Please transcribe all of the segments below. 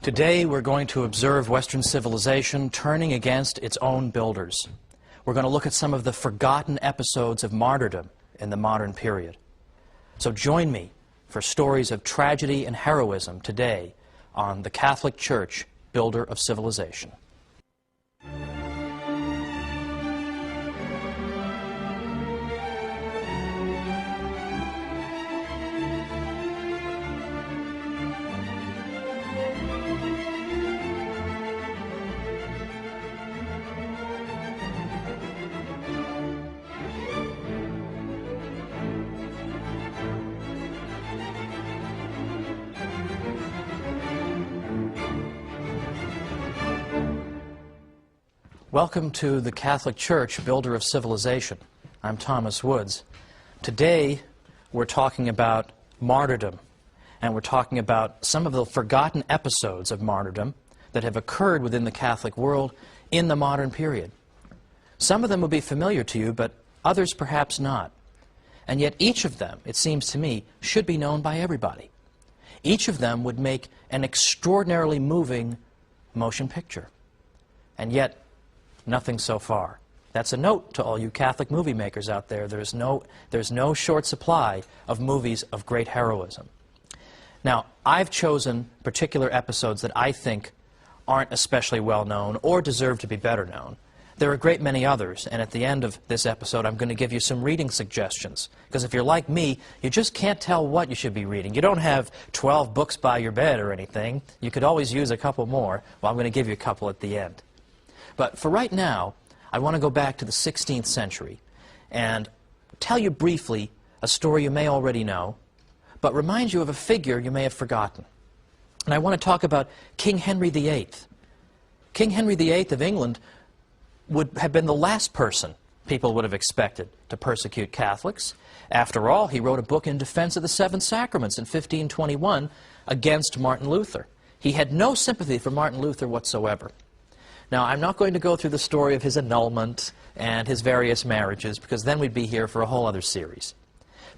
Today we're going to observe Western civilization turning against its own builders. We're going to look at some of the forgotten episodes of martyrdom in the modern period. So join me for stories of tragedy and heroism today on the Catholic Church, Builder of Civilization. Welcome to the Catholic Church, Builder of Civilization. I'm Thomas Woods. Today we're talking about martyrdom, and we're talking about some of the forgotten episodes of martyrdom that have occurred within the Catholic world in the modern period. Some of them will be familiar to you, but others perhaps not. And yet each of them, it seems to me, should be known by everybody. Each of them would make an extraordinarily moving motion picture. And yet, nothing so far. That's a note to all you Catholic movie makers out there. There's no short supply of movies of great heroism. Now, I've chosen particular episodes that I think aren't especially well known or deserve to be better known. There are a great many others, and at the end of this episode I'm going to give you some reading suggestions. Because if you're like me, you just can't tell what you should be reading. You don't have 12 books by your bed or anything. You could always use a couple more. Well, I'm going to give you a couple at the end. But for right now, I want to go back to the 16th century and tell you briefly a story you may already know, but remind you of a figure you may have forgotten. And I want to talk about King Henry VIII. King Henry VIII of England would have been the last person people would have expected to persecute Catholics. After all, he wrote a book in defense of the Seven Sacraments in 1521 against Martin Luther. He had no sympathy for Martin Luther whatsoever. Now, I'm not going to go through the story of his annulment and his various marriages, because then we'd be here for a whole other series.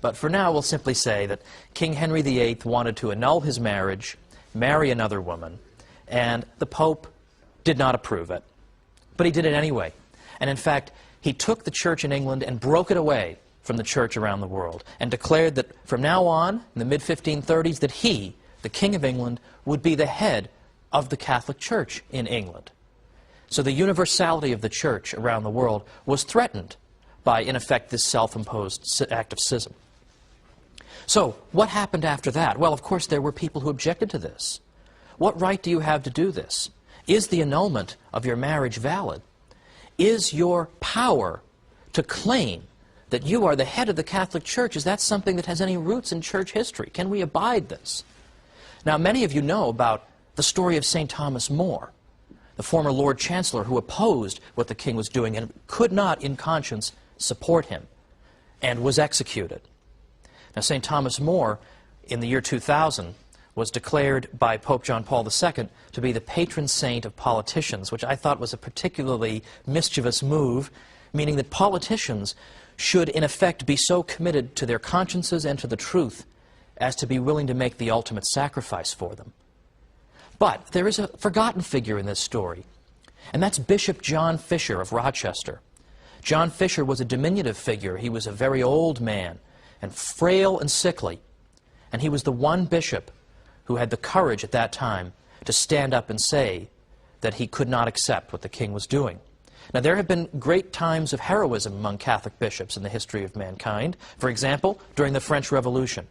But for now, we'll simply say that King Henry VIII wanted to annul his marriage, marry another woman, and the Pope did not approve it. But he did it anyway. And in fact, he took the church in England and broke it away from the church around the world, and declared that from now on, in the mid-1530s, that he, the King of England, would be the head of the Catholic Church in England. So the universality of the church around the world was threatened by, in effect, this self-imposed act of schism. So what happened after that? Well, of course, there were people who objected to this. What right do you have to do this? Is the annulment of your marriage valid? Is your power to claim that you are the head of the Catholic Church, is that something that has any roots in church history? Can we abide this? Now, many of you know about the story of St. Thomas More, the former Lord Chancellor who opposed what the king was doing and could not, in conscience, support him, and was executed. Now, St. Thomas More, in the year 2000, was declared by Pope John Paul II to be the patron saint of politicians, which I thought was a particularly mischievous move, meaning that politicians should, in effect, be so committed to their consciences and to the truth as to be willing to make the ultimate sacrifice for them. But there is a forgotten figure in this story, and that's Bishop John Fisher of Rochester. John Fisher was a diminutive figure. He was a very old man and frail and sickly, and he was the one bishop who had the courage at that time to stand up and say that he could not accept what the king was doing. Now, there have been great times of heroism among Catholic bishops in the history of mankind. For example, during the French Revolution,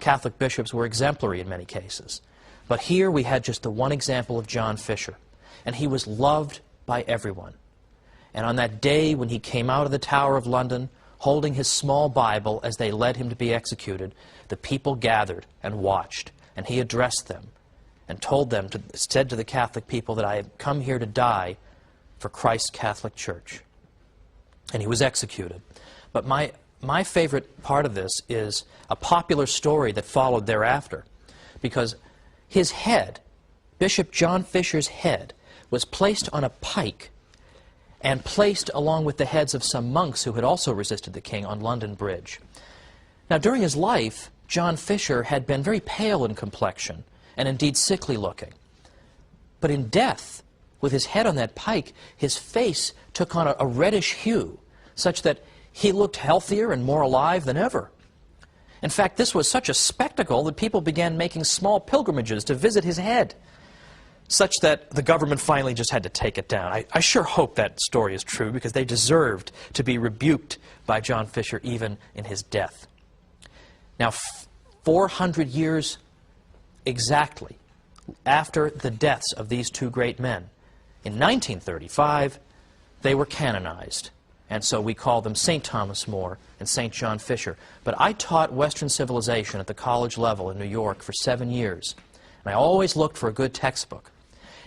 Catholic bishops were exemplary in many cases. But here we had just the one example of John Fisher, and he was loved by everyone. And on that day when he came out of the Tower of London, holding his small Bible as they led him to be executed, the people gathered and watched, and he addressed them and told them, said to the Catholic people, that I have come here to die for Christ's Catholic Church. And he was executed. But my favorite part of this is a popular story that followed thereafter, because his head, Bishop John Fisher's head, was placed on a pike and placed along with the heads of some monks who had also resisted the king on London Bridge. Now, during his life, John Fisher had been very pale in complexion and indeed sickly looking. But in death, with his head on that pike, his face took on a reddish hue, such that he looked healthier and more alive than ever. In fact, this was such a spectacle that people began making small pilgrimages to visit his head, such that the government finally just had to take it down. I sure hope that story is true, because they deserved to be rebuked by John Fisher even in his death. Now, 400 years exactly after the deaths of these two great men, in 1935, they were canonized. And so we call them St. Thomas More and St. John Fisher. But I taught Western civilization at the college level in New York for 7 years. And I always looked for a good textbook.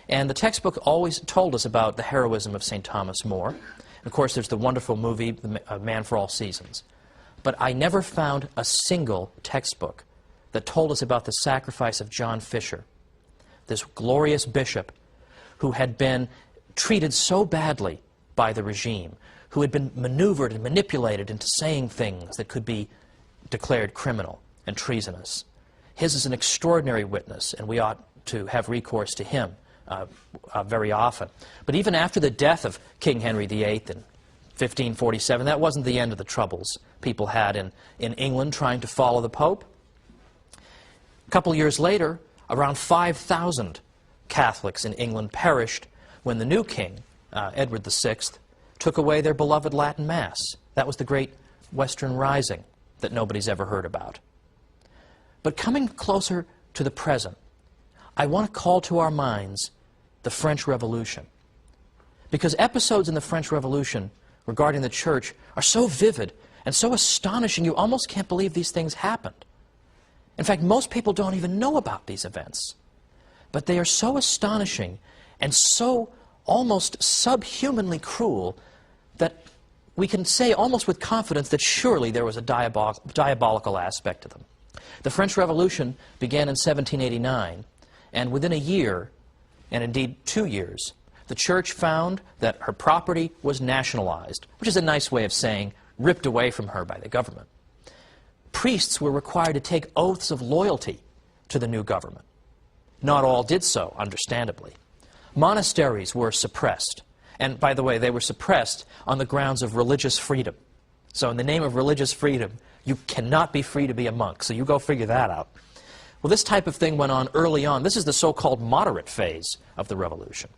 And the textbook always told us about the heroism of St. Thomas More. And of course, there's the wonderful movie, The Man for All Seasons. But I never found a single textbook that told us about the sacrifice of John Fisher, this glorious bishop who had been treated so badly by the regime, who had been maneuvered and manipulated into saying things that could be declared criminal and treasonous. His is an extraordinary witness, and we ought to have recourse to him very often. But even after the death of King Henry VIII in 1547, that wasn't the end of the troubles people had in England trying to follow the Pope. A couple years later, around 5,000 Catholics in England perished when the new king, Edward VI, took away their beloved Latin Mass. That was the great Western Rising that nobody's ever heard about. But coming closer to the present, I want to call to our minds the French Revolution. Because episodes in the French Revolution regarding the Church are so vivid and so astonishing, you almost can't believe these things happened. In fact, most people don't even know about these events. But they are so astonishing and so almost subhumanly cruel that we can say almost with confidence that surely there was a diabolical aspect to them. The French Revolution began in 1789, and within a year, and indeed 2 years, the Church found that her property was nationalized, which is a nice way of saying ripped away from her by the government. Priests were required to take oaths of loyalty to the new government. Not all did so, understandably. Monasteries were suppressed. And by the way, they were suppressed on the grounds of religious freedom. So in the name of religious freedom, you cannot be free to be a monk. So you go figure that out. Well, this type of thing went on early on. This is the so-called moderate phase of the revolution.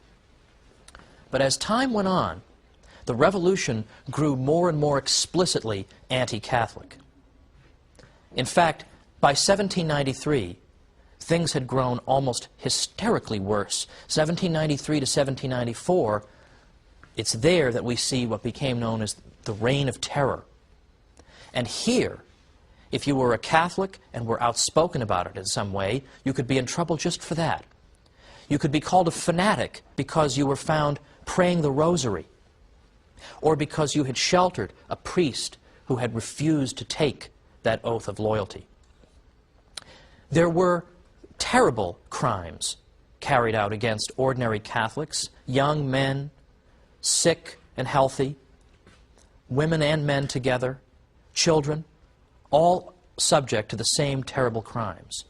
But as time went on, the revolution grew more and more explicitly anti-Catholic. In fact, by 1793, things had grown almost hysterically worse. 1793 to 1794, it's there that we see what became known as the Reign of Terror. And here, if you were a Catholic and were outspoken about it in some way, you could be in trouble just for that. You could be called a fanatic because you were found praying the rosary, or because you had sheltered a priest who had refused to take that oath of loyalty. There were terrible crimes carried out against ordinary Catholics, young men, sick and healthy, women and men together, children, all subject to the same terrible crimes.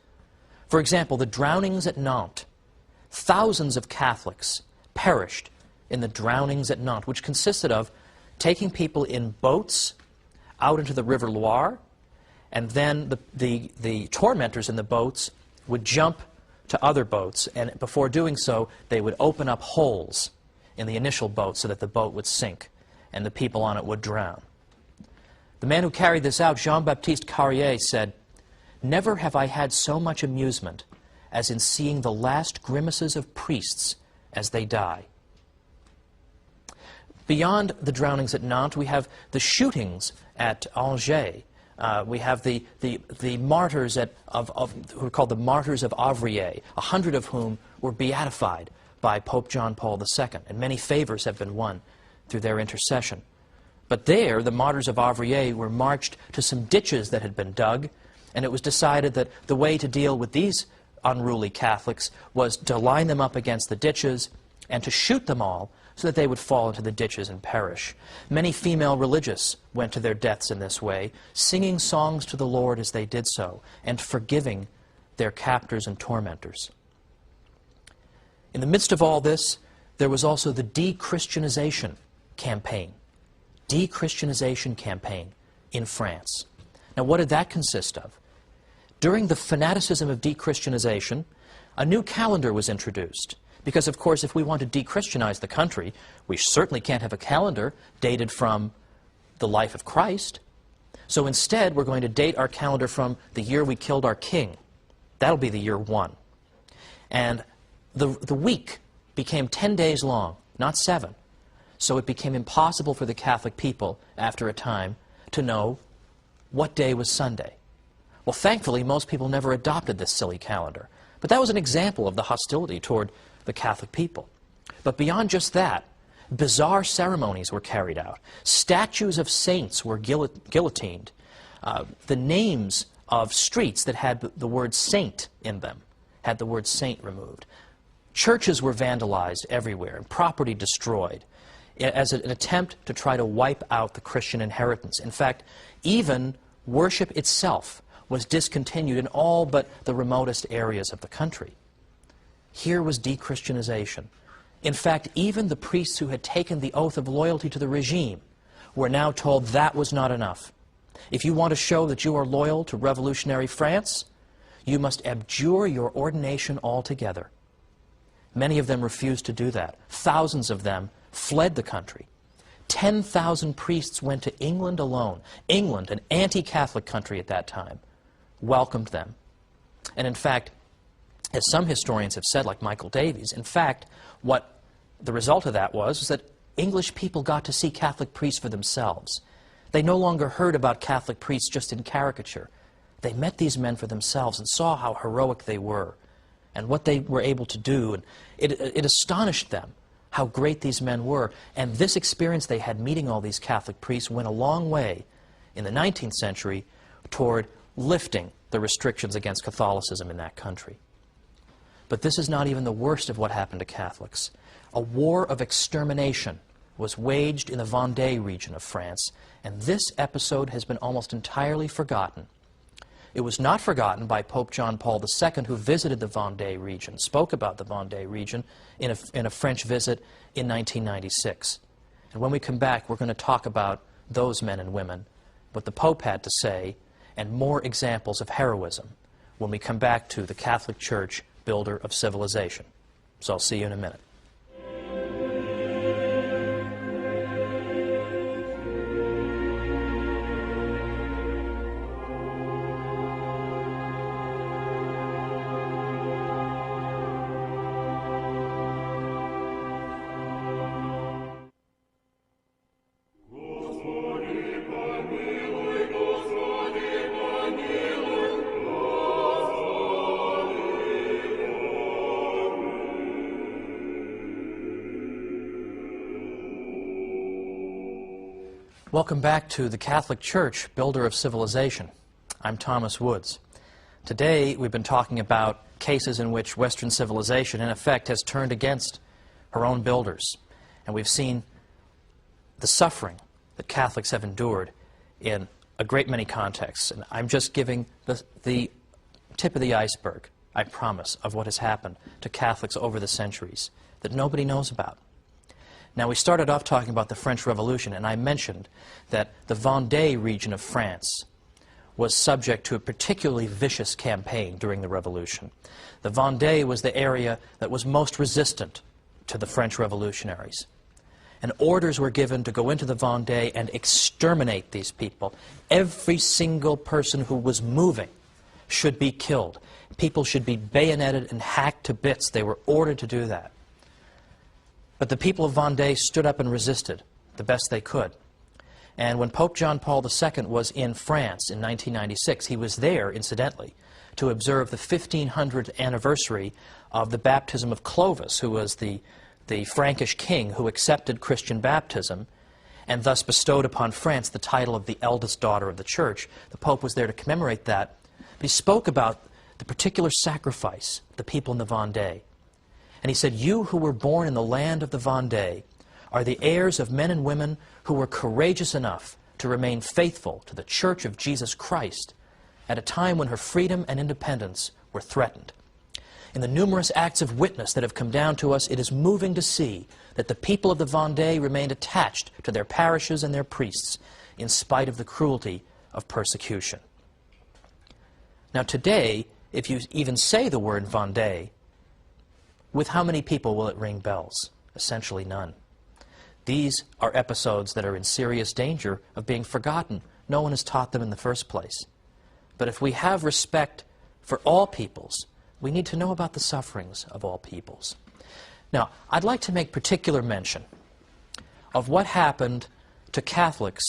For example, the drownings at Nantes. Thousands of Catholics perished in the drownings at Nantes, which consisted of taking people in boats out into the River Loire, and then the tormentors in the boats would jump to other boats, and before doing so, they would open up holes in the initial boat so that the boat would sink and the people on it would drown. The man who carried this out, Jean-Baptiste Carrier, said, "Never have I had so much amusement as in seeing the last grimaces of priests as they die." Beyond the drownings at Nantes, we have the shootings at Angers. We have the martyrs who are called the Martyrs of Avrillé, 100 of whom were beatified by Pope John Paul II, and many favors have been won through their intercession. But there, the Martyrs of Avrillé were marched to some ditches that had been dug, and it was decided that the way to deal with these unruly Catholics was to line them up against the ditches and to shoot them all so that they would fall into the ditches and perish. Many female religious went to their deaths in this way, singing songs to the Lord as they did so, and forgiving their captors and tormentors. In the midst of all this, there was also the de-Christianization campaign. De-Christianization campaign in France. Now, what did that consist of? During the fanaticism of de-Christianization, a new calendar was introduced. Because, of course, if we want to de-Christianize the country, we certainly can't have a calendar dated from the life of Christ. So instead, we're going to date our calendar from the year we killed our king. That'll be the year 1. And the week became 10 days long, not 7. So it became impossible for the Catholic people, after a time, to know what day was Sunday. Well, thankfully, most people never adopted this silly calendar. But that was an example of the hostility toward the Catholic people. But beyond just that, bizarre ceremonies were carried out. Statues of saints were guillotined. The names of streets that had the word saint in them had the word saint removed. Churches were vandalized everywhere and property destroyed as an attempt to try to wipe out the Christian inheritance. In fact, even worship itself was discontinued in all but the remotest areas of the country. Here was de-Christianization. In fact, even the priests who had taken the oath of loyalty to the regime were now told that was not enough. If you want to show that you are loyal to revolutionary France, you must abjure your ordination altogether. Many of them refused to do that. Thousands of them fled the country. 10,000 priests went to England alone. England, an anti-Catholic country at that time, welcomed them. And in fact, as some historians have said, like Michael Davies, in fact, what the result of that was that English people got to see Catholic priests for themselves. They no longer heard about Catholic priests just in caricature. They met these men for themselves and saw how heroic they were and what they were able to do. And it astonished them how great these men were. And this experience they had meeting all these Catholic priests went a long way in the 19th century toward lifting the restrictions against Catholicism in that country. But this is not even the worst of what happened to Catholics. A war of extermination was waged in the Vendée region of France, and this episode has been almost entirely forgotten. It was not forgotten by Pope John Paul II, who visited the Vendée region, spoke about the Vendée region in a French visit in 1996. And when we come back, we're going to talk about those men and women, what the Pope had to say, and more examples of heroism when we come back to the Catholic Church, builder of civilization. So I'll see you in a minute. Welcome back to the Catholic Church, builder of civilization. I'm Thomas Woods. Today we've been talking about cases in which Western civilization, in effect, has turned against her own builders. And we've seen the suffering that Catholics have endured in a great many contexts. And I'm just giving the tip of the iceberg, I promise, of what has happened to Catholics over the centuries that nobody knows about. Now, we started off talking about the French Revolution, and I mentioned that the Vendée region of France was subject to a particularly vicious campaign during the Revolution. The Vendée was the area that was most resistant to the French revolutionaries. And orders were given to go into the Vendée and exterminate these people. Every single person who was moving should be killed. People should be bayoneted and hacked to bits. They were ordered to do that. But the people of Vendée stood up and resisted the best they could. And when Pope John Paul II was in France in 1996, he was there, incidentally, to observe the 1500th anniversary of the baptism of Clovis, who was the Frankish king who accepted Christian baptism and thus bestowed upon France the title of the eldest daughter of the Church. The Pope was there to commemorate that. But he spoke about the particular sacrifice of the people in the Vendée. And he said, "You who were born in the land of the Vendée are the heirs of men and women who were courageous enough to remain faithful to the Church of Jesus Christ at a time when her freedom and independence were threatened." In the numerous acts of witness that have come down to us, it is moving to see that the people of the Vendée remained attached to their parishes and their priests in spite of the cruelty of persecution. Now today, if you even say the word Vendée, with how many people will it ring bells? Essentially none. These are episodes that are in serious danger of being forgotten. No one has taught them in the first place. But if we have respect for all peoples, we need to know about the sufferings of all peoples. Now, I'd like to make particular mention of what happened to Catholics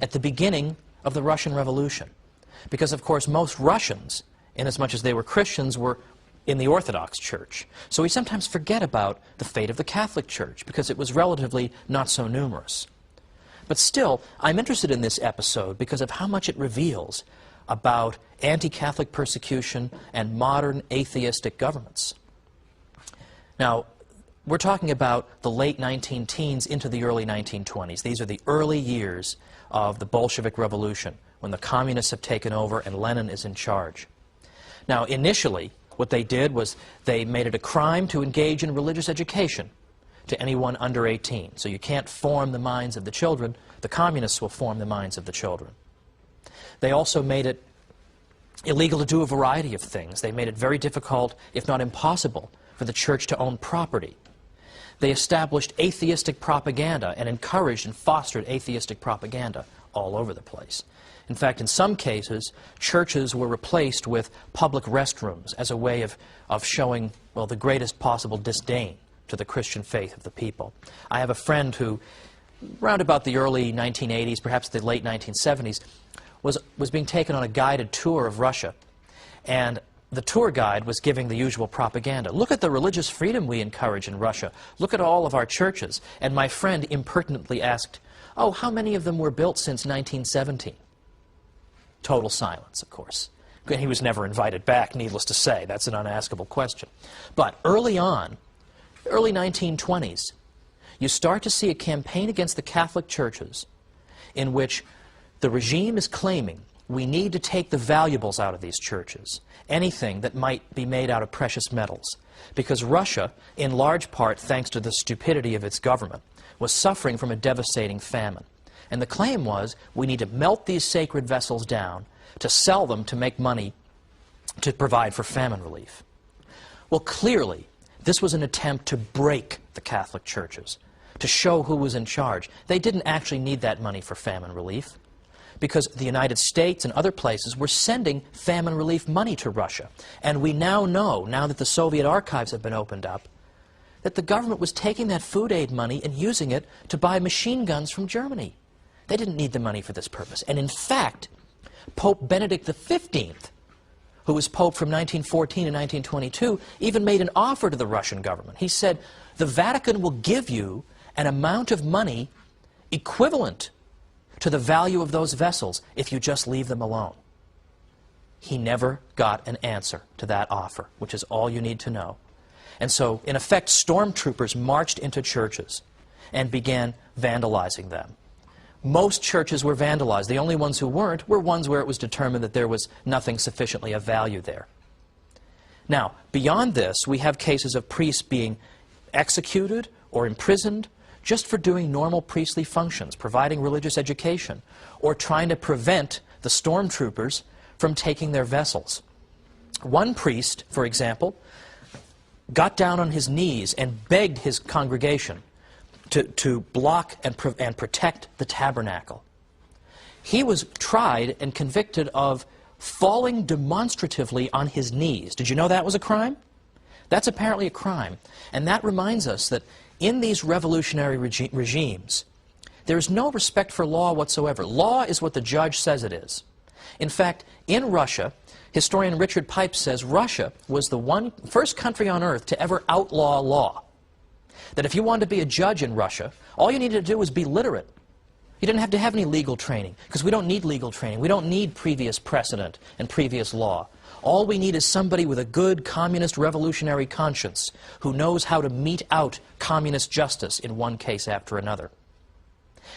at the beginning of the Russian Revolution. Because, of course, most Russians, inasmuch as they were Christians, were in the Orthodox Church. So we sometimes forget about the fate of the Catholic Church because it was relatively not so numerous. But still, I'm interested in this episode because of how much it reveals about anti-Catholic persecution and modern atheistic governments. Now, we're talking about the late 19-teens into the early 1920s. These are the early years of the Bolshevik Revolution, when the communists have taken over and Lenin is in charge. Now, initially, what they did was they made it a crime to engage in religious education to anyone under 18. So you can't form the minds of the children. The communists will form the minds of the children. They also made it illegal to do a variety of things. They made it very difficult, if not impossible, for the church to own property. They established atheistic propaganda and encouraged and fostered atheistic propaganda all over the place. In fact, in some cases, churches were replaced with public restrooms as a way of showing, well, the greatest possible disdain to the Christian faith of the people. I have a friend who, round about the early 1980s, perhaps the late 1970s, was being taken on a guided tour of Russia. And the tour guide was giving the usual propaganda. Look at the religious freedom we encourage in Russia. Look at all of our churches. And my friend impertinently asked, oh, how many of them were built since 1917? Total silence, of course. He was never invited back, needless to say. That's an unaskable question. But early on, early 1920s, you start to see a campaign against the Catholic churches in which the regime is claiming we need to take the valuables out of these churches, anything that might be made out of precious metals, because Russia, in large part thanks to the stupidity of its government, was suffering from a devastating famine. And the claim was, we need to melt these sacred vessels down to sell them to make money to provide for famine relief. Well, clearly, this was an attempt to break the Catholic churches, to show who was in charge. They didn't actually need that money for famine relief, because the United States and other places were sending famine relief money to Russia. And we now know, now that the Soviet archives have been opened up, that the government was taking that food aid money and using it to buy machine guns from Germany. They didn't need the money for this purpose. And in fact, Pope Benedict XV, who was Pope from 1914 to 1922, even made an offer to the Russian government. He said, the Vatican will give you an amount of money equivalent to the value of those vessels if you just leave them alone. He never got an answer to that offer, which is all you need to know. And so, in effect, stormtroopers marched into churches and began vandalizing them. Most churches were vandalized. The only ones who weren't were ones where it was determined that there was nothing sufficiently of value there. Now, beyond this, we have cases of priests being executed or imprisoned just for doing normal priestly functions, providing religious education, or trying to prevent the stormtroopers from taking their vessels. One priest, for example, got down on his knees and begged his congregation to block and protect the tabernacle. He was tried and convicted of falling demonstratively on his knees. Did you know that was a crime? That's apparently a crime. And that reminds us that in these revolutionary regimes, there is no respect for law whatsoever. Law is what the judge says it is. In fact, in Russia, historian Richard Pipes says Russia was the first country on earth to ever outlaw law. That if you wanted to be a judge in Russia, all you needed to do was be literate. You didn't have to have any legal training, because we don't need legal training. We don't need previous precedent and previous law. All we need is somebody with a good communist revolutionary conscience who knows how to mete out communist justice in one case after another.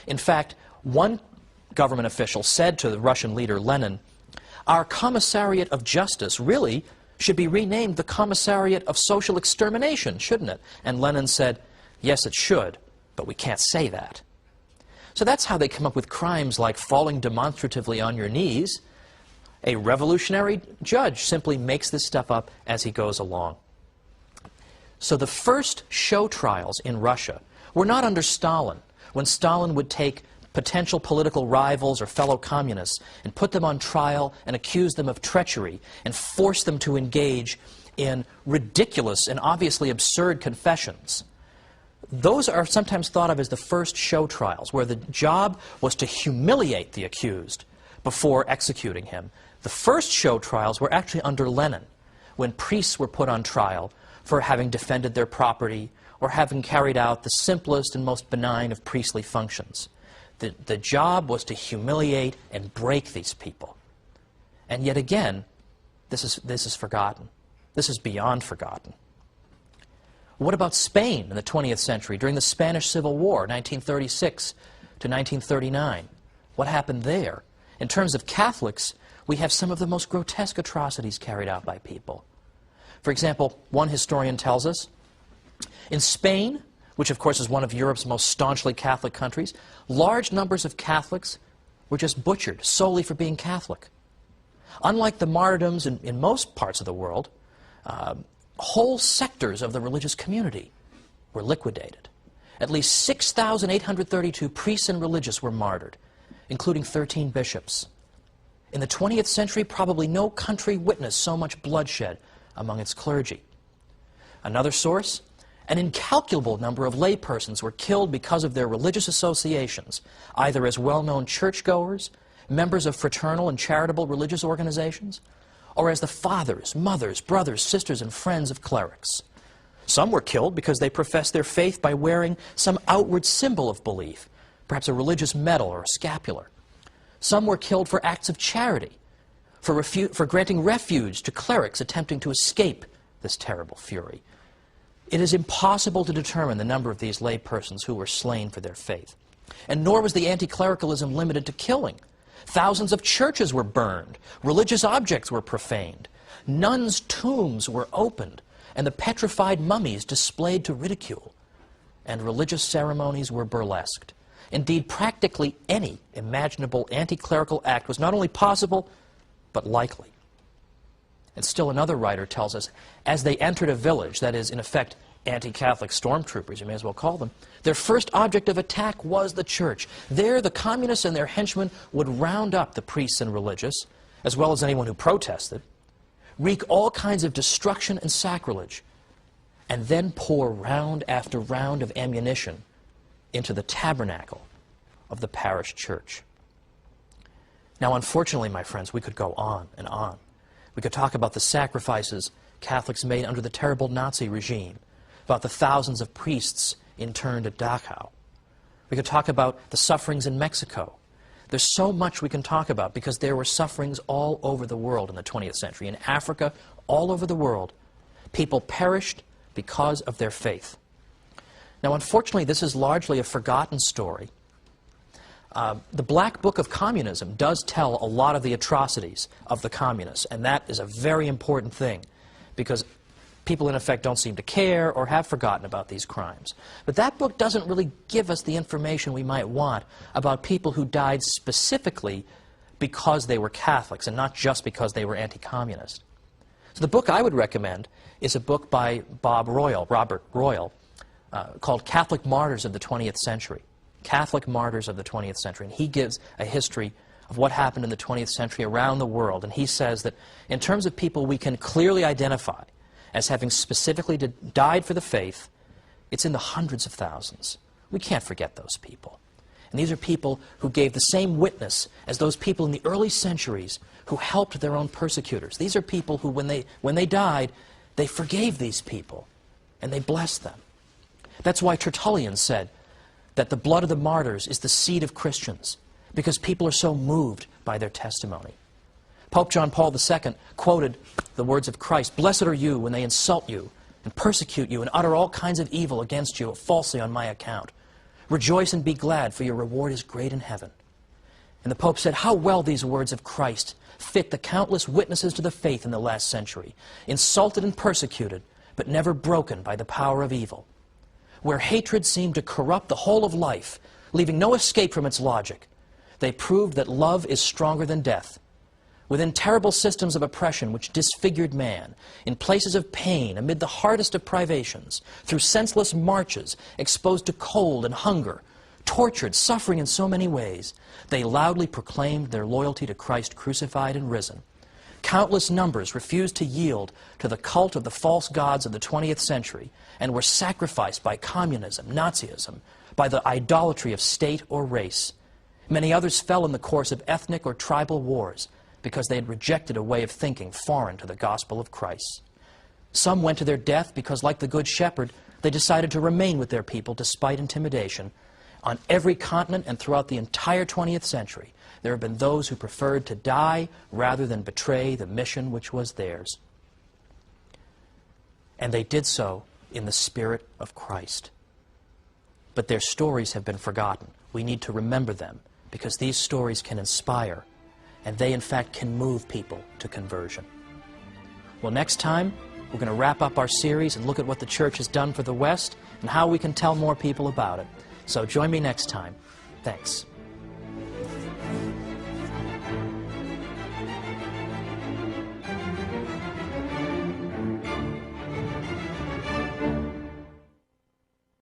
In fact, one government official said to the Russian leader Lenin, our commissariat of justice really should be renamed the Commissariat of Social Extermination, shouldn't it? And Lenin said, yes, it should, but we can't say that. So that's how they come up with crimes like falling demonstratively on your knees. A revolutionary judge simply makes this stuff up as he goes along. So the first show trials in Russia were not under Stalin, when Stalin would take potential political rivals or fellow communists and put them on trial and accuse them of treachery and force them to engage in ridiculous and obviously absurd confessions. Those are sometimes thought of as the first show trials, where the job was to humiliate the accused before executing him. The first show trials were actually under Lenin, when priests were put on trial for having defended their property or having carried out the simplest and most benign of priestly functions. The job was to humiliate and break these people. And yet again, this is forgotten. This is beyond forgotten. What about Spain in the 20th century during the Spanish Civil War, 1936 to 1939? What happened there? In terms of Catholics, we have some of the most grotesque atrocities carried out by people. For example, one historian tells us, in Spain, which of course is one of Europe's most staunchly Catholic countries, large numbers of Catholics were just butchered solely for being Catholic. Unlike the martyrdoms in most parts of the world, whole sectors of the religious community were liquidated. At least 6,832 priests and religious were martyred, including 13 bishops. In the 20th century, probably no country witnessed so much bloodshed among its clergy. Another source, an incalculable number of laypersons were killed because of their religious associations, either as well-known churchgoers, members of fraternal and charitable religious organizations, or as the fathers, mothers, brothers, sisters, and friends of clerics. Some were killed because they professed their faith by wearing some outward symbol of belief, perhaps a religious medal or a scapular. Some were killed for acts of charity, for granting refuge to clerics attempting to escape this terrible fury. It is impossible to determine the number of these laypersons who were slain for their faith. And nor was the anti-clericalism limited to killing. Thousands of churches were burned, religious objects were profaned, nuns' tombs were opened, and the petrified mummies displayed to ridicule, and religious ceremonies were burlesqued. Indeed, practically any imaginable anti-clerical act was not only possible, but likely. And still another writer tells us, as they entered a village, that is, in effect, anti-Catholic stormtroopers, you may as well call them, their first object of attack was the church. There, the communists and their henchmen would round up the priests and religious, as well as anyone who protested, wreak all kinds of destruction and sacrilege, and then pour round after round of ammunition into the tabernacle of the parish church. Now, unfortunately, my friends, we could go on and on. We could talk about the sacrifices Catholics made under the terrible Nazi regime, about the thousands of priests interned at Dachau. We could talk about the sufferings in Mexico. There's so much we can talk about because there were sufferings all over the world in the 20th century. In Africa, all over the world, people perished because of their faith. Now, unfortunately, this is largely a forgotten story. The Black Book of Communism does tell a lot of the atrocities of the communists, and that is a very important thing because people, in effect, don't seem to care or have forgotten about these crimes. But that book doesn't really give us the information we might want about people who died specifically because they were Catholics and not just because they were anti-communist. So the book I would recommend is a book by Robert Royal, called Catholic Martyrs of the 20th Century. Catholic Martyrs of the 20th Century. And he gives a history of what happened in the 20th century around the world. And he says that in terms of people we can clearly identify as having specifically died for the faith, it's in the hundreds of thousands. We can't forget those people. And these are people who gave the same witness as those people in the early centuries who helped their own persecutors. These are people who, when they died, they forgave these people and they blessed them. That's why Tertullian said that the blood of the martyrs is the seed of Christians, because people are so moved by their testimony. Pope John Paul II quoted the words of Christ, "Blessed are you when they insult you and persecute you and utter all kinds of evil against you falsely on my account. Rejoice and be glad, for your reward is great in heaven." And the Pope said, how well these words of Christ fit the countless witnesses to the faith in the last century, insulted and persecuted, but never broken by the power of evil. Where hatred seemed to corrupt the whole of life, leaving no escape from its logic, they proved that love is stronger than death. Within terrible systems of oppression which disfigured man, in places of pain, amid the hardest of privations, through senseless marches, exposed to cold and hunger, tortured, suffering in so many ways, they loudly proclaimed their loyalty to Christ crucified and risen. Countless numbers refused to yield to the cult of the false gods of the 20th century and were sacrificed by communism, Nazism, by the idolatry of state or race. Many others fell in the course of ethnic or tribal wars because they had rejected a way of thinking foreign to the gospel of Christ. Some went to their death because, like the Good Shepherd, they decided to remain with their people despite intimidation. On every continent and throughout the entire 20th century, there have been those who preferred to die rather than betray the mission which was theirs. And they did so in the spirit of Christ. But their stories have been forgotten. We need to remember them because these stories can inspire, and they in fact can move people to conversion. Well, next time, we're going to wrap up our series and look at what the Church has done for the West and how we can tell more people about it. So join me next time. Thanks.